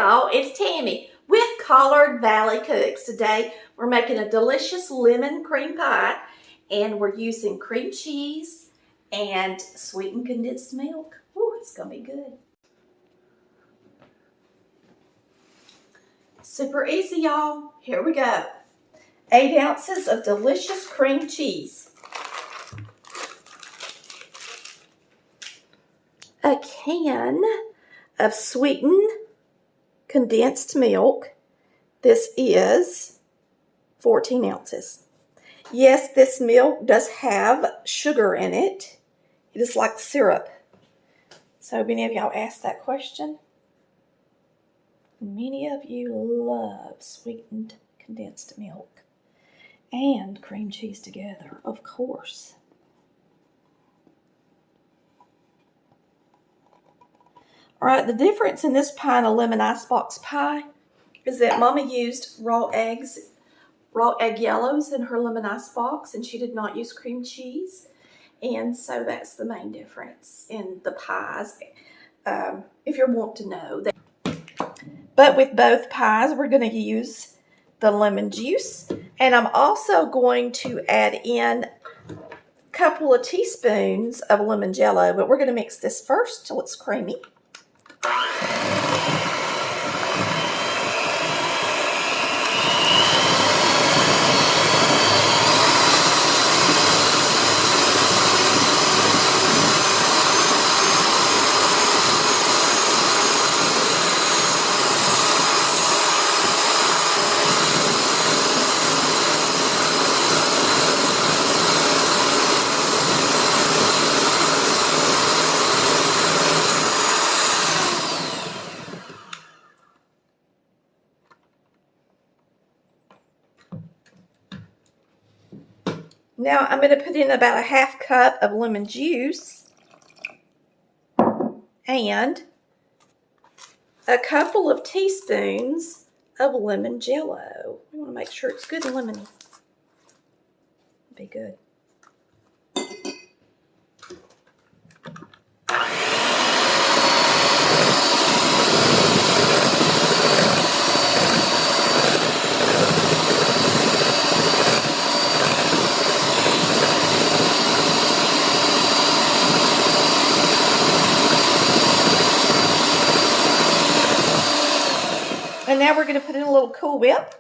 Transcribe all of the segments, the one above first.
y'all, it's Tammy with Collard Valley Cooks. Today we're making a delicious lemon cream pie and we're using cream cheese and sweetened condensed milk. Ooh, it's gonna be good. Super easy, y'all. Here we go. 8 ounces of delicious cream cheese. A can of sweetened condensed milk. This is 14 ounces. Yes, this milk does have sugar in it. It is like syrup. So many of y'all asked that question. Many of you love sweetened condensed milk and cream cheese together, of course. All right, the difference in this pie and a lemon icebox pie is that Mama used raw egg yellows in her lemon icebox, and she did not use cream cheese. And so that's the main difference in the pies, if you want to know that. But with both pies, we're going to use the lemon juice. And I'm also going to add in a couple of teaspoons of lemon Jell-O, but we're going to mix this first till it's creamy. Now I'm going to put in about a half cup of lemon juice and a couple of teaspoons of lemon Jell-O. We want to make sure it's good and lemony. Be good. And now we're going to put in a little Cool Whip.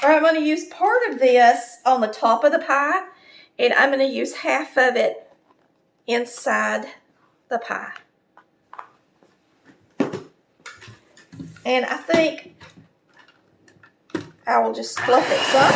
All right, I'm going to use part of this on the top of the pie, and I'm going to use half of it inside the pie. And I think I will just fluff it some.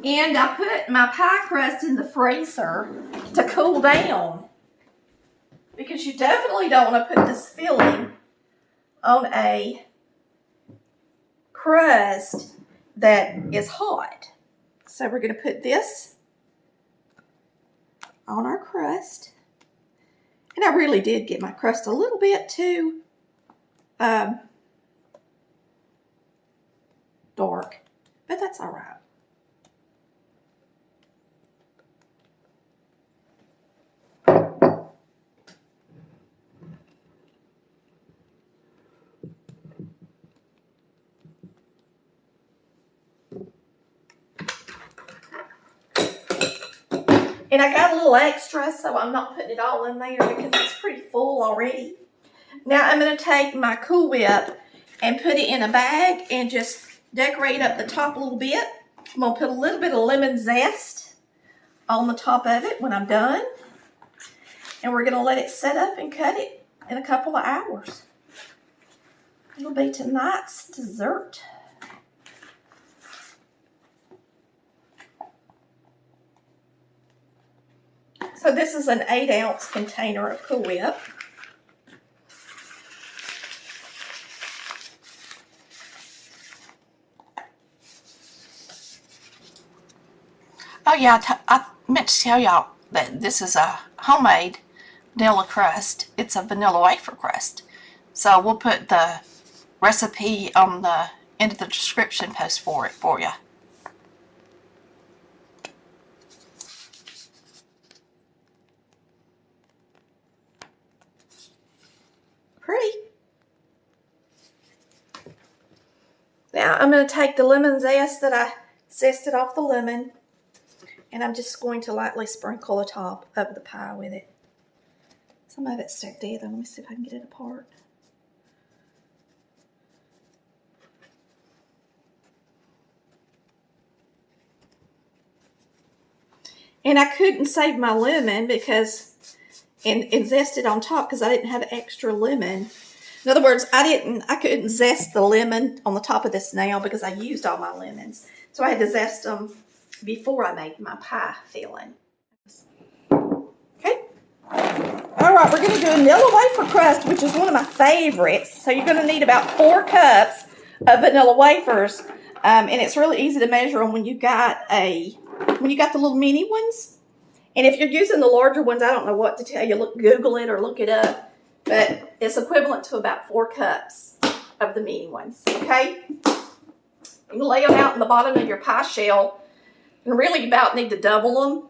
And I put my pie crust in the freezer to cool down, because you definitely don't want to put this filling on a crust that is hot. So we're going to put this on our crust. And I really did get my crust a little bit too dark, but that's all right. And I got a little extra, so I'm not putting it all in there because it's pretty full already. Now I'm going to take my Cool Whip and put it in a bag and just decorate up the top a little bit. I'm going to put a little bit of lemon zest on the top of it when I'm done. And we're going to let it set up and cut it in a couple of hours. It'll be tonight's dessert. So this is an 8-ounce container of Cool Whip. Oh yeah, I meant to tell y'all that this is a homemade Nilla crust. It's a vanilla wafer crust. So we'll put the recipe on the end of the description post for it for you. Pretty. Now I'm going to take the lemon zest that I zested off the lemon, and I'm just going to lightly sprinkle the top of the pie with it. Some of it's stuck together. Let me see if I can get it apart. And I couldn't save my lemon because, and zest it on top because I didn't have extra lemon. In other words, I couldn't zest the lemon on the top of this now because I used all my lemons. So I had to zest them before I made my pie filling. Okay. All right, we're going to do a Nilla Wafer Crust, which is one of my favorites. So you're going to need about 4 cups of vanilla wafers. And it's really easy to measure them when you got the little mini ones. And if you're using the larger ones, I don't know what to tell you. Google it or look it up. But it's equivalent to about 4 cups of the mini ones, okay? You lay them out in the bottom of your pie shell, and really you about need to double them,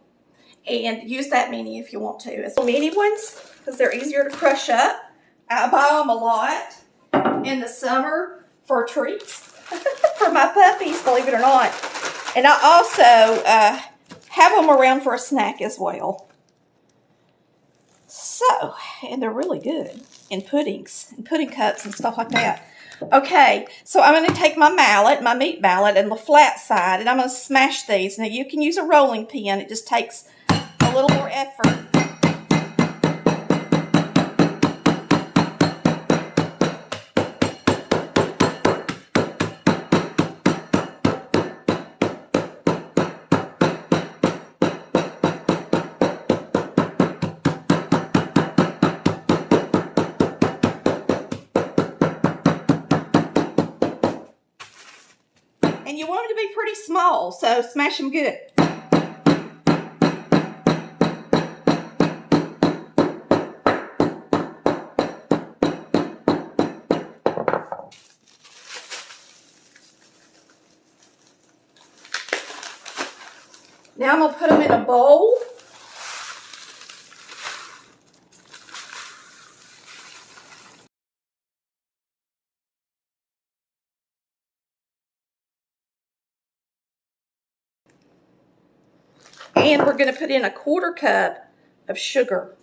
and use that many if you want to. It's the mini ones, because they're easier to crush up. I buy them a lot in the summer for treats, for my puppies, believe it or not. And I also have them around for a snack as well. So, and they're really good in puddings, and pudding cups and stuff like that. Okay, so I'm going to take my mallet, my meat mallet, and the flat side, and I'm going to smash these. Now, you can use a rolling pin. It just takes a little more effort. And you want them to be pretty small, so smash them good. Now I'm going to put them in a bowl. And we're going to put in a 1/4 cup of sugar.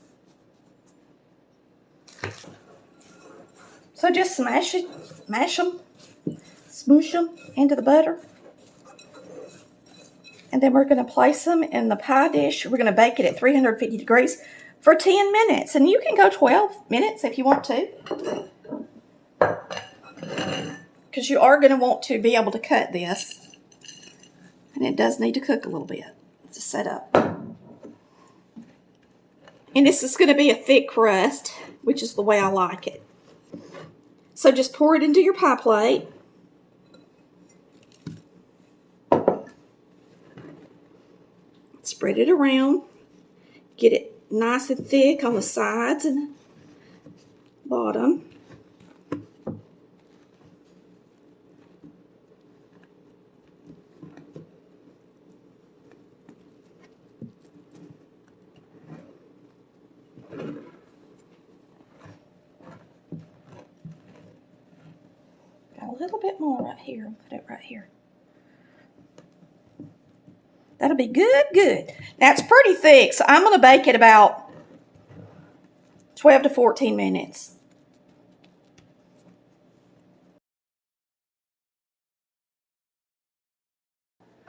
So just smash it, mash them, smoosh them into the butter. And then we're going to place them in the pie dish. We're going to bake it at 350 degrees for 10 minutes. And you can go 12 minutes if you want to, because you are going to want to be able to cut this. And it does need to cook a little bit to set up. And this is going to be a thick crust, which is the way I like it. So just pour it into your pie plate. Spread it around. Get it nice and thick on the sides and bottom. Got a little bit more right here. Put it right here. That'll be good, good. Now, it's pretty thick, so I'm going to bake it about 12 to 14 minutes.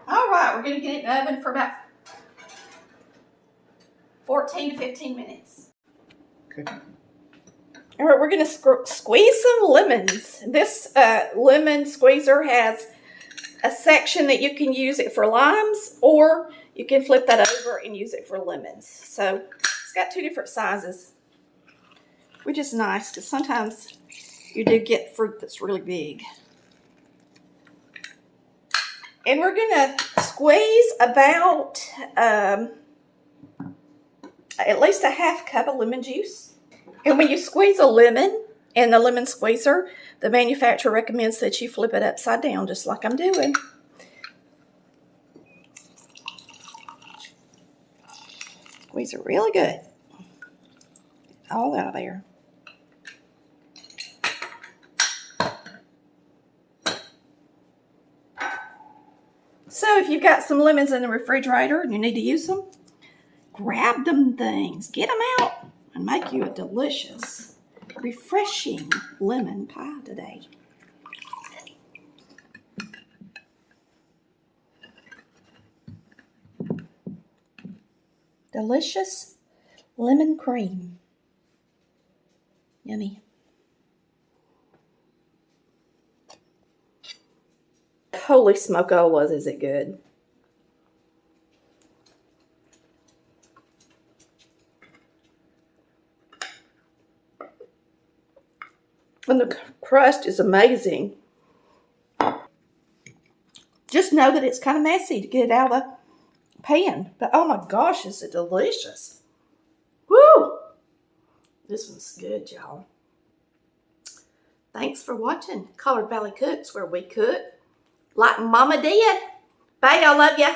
All right, we're going to get it in the oven for about 14 to 15 minutes. Okay. All right, we're going to squeeze some lemons. This lemon squeezer has a section that you can use it for limes, or you can flip that over and use it for lemons. So it's got 2 different sizes, which is nice because sometimes you do get fruit that's really big. And we're going to squeeze about at least a half cup of lemon juice. And when you squeeze a lemon in the lemon squeezer, the manufacturer recommends that you flip it upside down, just like I'm doing. Squeeze it really good. All out of there. So if you've got some lemons in the refrigerator and you need to use them, grab them things, get them out, and make you a delicious, refreshing lemon pie today. Delicious lemon cream. Yummy. Holy smoke-o-las, is it good? And the crust is amazing. Just know that it's kind of messy to get it out of the pan. But oh my gosh, is it delicious. Woo! This one's good, y'all. Thanks for watching Collard Valley Cooks, where we cook like Mama did. Bye, y'all. Love ya.